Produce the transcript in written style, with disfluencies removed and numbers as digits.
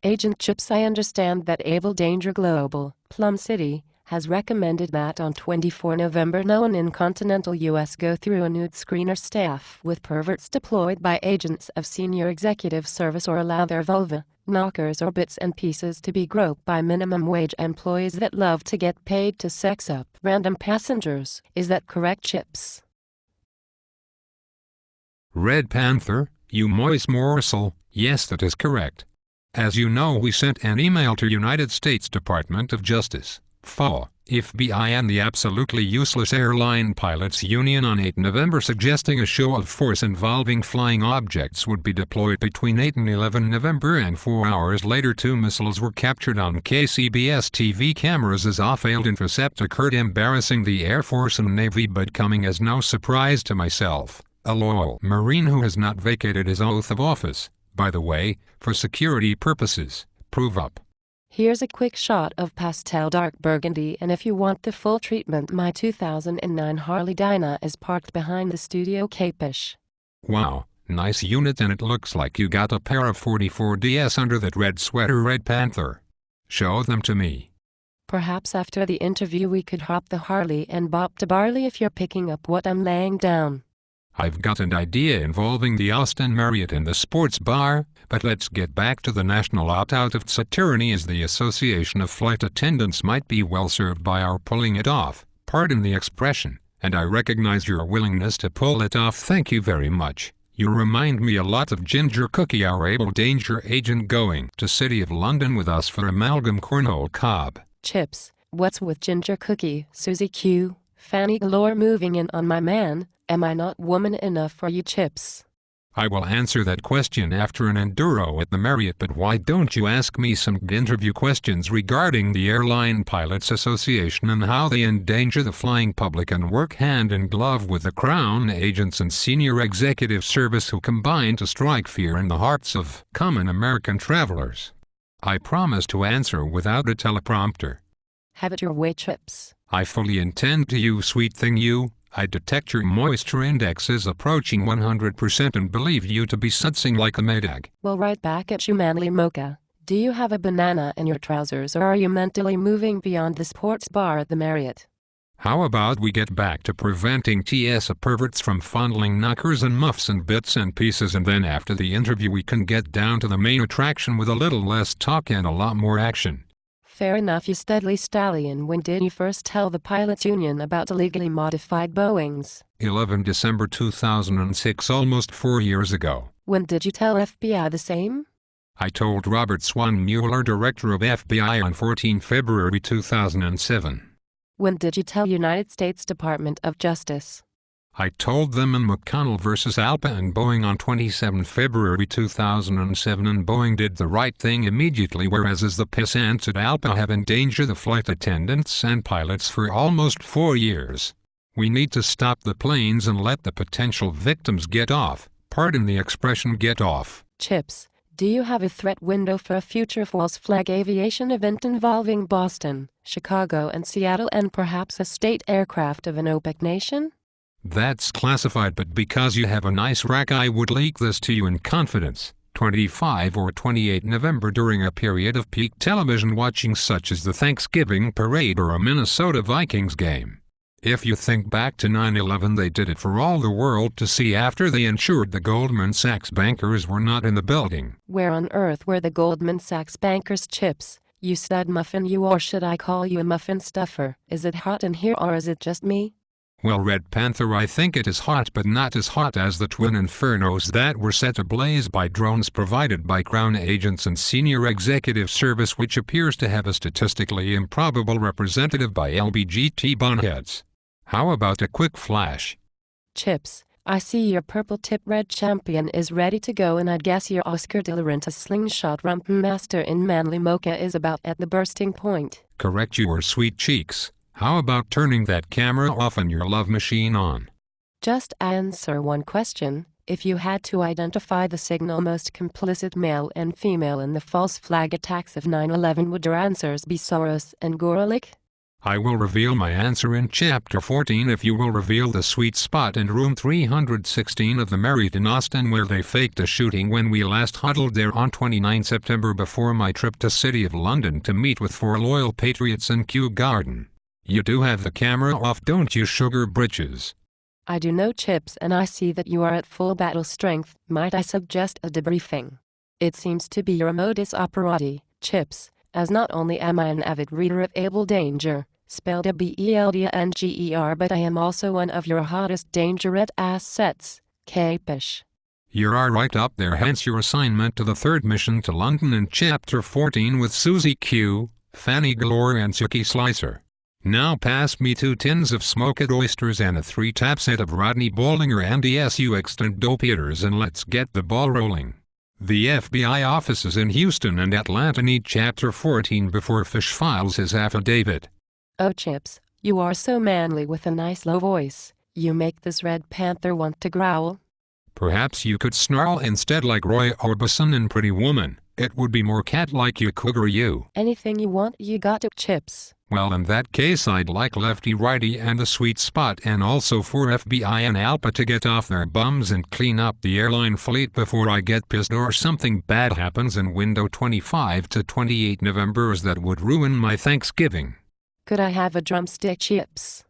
Agent Chips, I understand that Abel Danger Global, Plum City, has recommended that on 24 November no one in continental U.S. go through a nude screener staff with perverts deployed by agents of senior executive service or allow their vulva, knockers or bits and pieces to be groped by minimum wage employees that love to get paid to sex up random passengers. Is that correct, Chips? Red Panther, you moist morsel, yes, that is correct. As you know, we sent an email to United States Department of Justice, FA, FBI and the absolutely useless Airline Pilots Union on 8 November suggesting a show of force involving flying objects would be deployed between 8 and 11 November, and 4 hours later 2 missiles were captured on KCBS TV cameras as a failed intercept occurred, embarrassing the Air Force and Navy but coming as no surprise to myself, a loyal Marine who has not vacated his oath of office, by the way, for security purposes. Prove up. Here's a quick shot of pastel dark burgundy, and if you want the full treatment, my 2009 Harley Dyna is parked behind the studio capish. Wow, nice unit, and it looks like you got a pair of 44DS under that red sweater, Red Panther. Show them to me. Perhaps after the interview we could hop the Harley and bop to Barley if you're picking up what I'm laying down. I've got an idea involving the Austin Marriott and the sports bar, but let's get back to the national opt-out of tyranny, as the Association of Flight Attendants might be well served by our pulling it off. Pardon the expression, and I recognize your willingness to pull it off. Thank you very much. You remind me a lot of Ginger Cookie, our Abel Danger agent going to City of London with us for amalgam cornhole cob. Chips, what's with Ginger Cookie, Susie Q, Fanny Galore moving in on my man? Am I not woman enough for you, Chips? I will answer that question after an enduro at the Marriott, but why don't you ask me some interview questions regarding the Airline Pilots Association and how they endanger the flying public and work hand in glove with the Crown agents and senior executive service who combine to strike fear in the hearts of common American travelers. I promise to answer without a teleprompter. Have it your way, Chips. I fully intend to, you sweet thing you. I detect your moisture index is approaching 100% and believe you to be sudsing like a Maydag. Well, right back at you, manly mocha. Do you have a banana in your trousers, or are you mentally moving beyond the sports bar at the Marriott? How about we get back to preventing TSA perverts from fondling knockers and muffs and bits and pieces, and then after the interview we can get down to the main attraction with a little less talk and a lot more action. Fair enough, you studly stallion. When did you first tell the Pilots Union about illegally modified Boeings? 11 December 2006, almost 4 years ago. When did you tell FBI the same? I told Robert Swan Mueller, director of FBI, on 14 February 2007. When did you tell United States Department of Justice? I told them in McConnell vs. ALPA and Boeing on 27 February 2007, and Boeing did the right thing immediately, whereas as the pissants at ALPA have endangered the flight attendants and pilots for almost 4 years. We need to stop the planes and let the potential victims get off. Pardon the expression, get off. Chips, do you have a threat window for a future false flag aviation event involving Boston, Chicago and Seattle, and perhaps a state aircraft of an OPEC nation? That's classified, but because you have a nice rack I would leak this to you in confidence. 25 or 28 November, during a period of peak television watching such as the Thanksgiving parade or a Minnesota Vikings game. If you think back to 9/11, they did it for all the world to see after they ensured the Goldman Sachs bankers were not in the building. Where on earth were the Goldman Sachs bankers, Chips? You stud muffin you, or should I call you a muffin stuffer? Is it hot in here or is it just me? Well, Red Panther, I think it is hot, but not as hot as the twin infernos that were set ablaze by drones provided by Crown agents and senior executive service, which appears to have a statistically improbable representative by LBGT bonheads. How about a quick flash? Chips, I see your purple tip red champion is ready to go, and I guess your Oscar de la Renta slingshot rump master in manly mocha is about at the bursting point. Correct your sweet cheeks. How about turning that camera off and your love machine on? Just answer one question. If you had to identify the single most complicit male and female in the false flag attacks of 9/11, would your answers be Soros and Gorelick? I will reveal my answer in Chapter 14 if you will reveal the sweet spot in room 316 of the Marriott in Austin where they faked a shooting when we last huddled there on 29 September before my trip to City of London to meet with 4 loyal patriots in Kew Garden. You do have the camera off, don't you, sugar britches? I do know, Chips, and I see that you are at full battle strength. Might I suggest a debriefing? It seems to be your modus operandi, Chips, as not only am I an avid reader of Abel Danger, spelled Abeldanger, but I am also one of your hottest dangerette assets, capish? You are right up there, hence your assignment to the 3rd mission to London in Chapter 14 with Susie Q, Fanny Galore and Suki Slicer. Now pass me 2 tins of smoked oysters and a 3-tap set of Rodney Bollinger and ESU extant dope eaters and let's get the ball rolling. The FBI offices in Houston and Atlanta need Chapter 14 before Fish files his affidavit. Oh, Chips, you are so manly with a nice low voice. You make this red panther want to growl. Perhaps you could snarl instead like Roy Orbison in Pretty Woman. It would be more cat-like, you cougar, you. Anything you want, you got it, Chips. Well, in that case I'd like Lefty Righty and the sweet spot, and also for FBI and Alpha to get off their bums and clean up the airline fleet before I get pissed or something bad happens in window 25 to 28 Novembers that would ruin my Thanksgiving. Could I have a drumstick, Chips?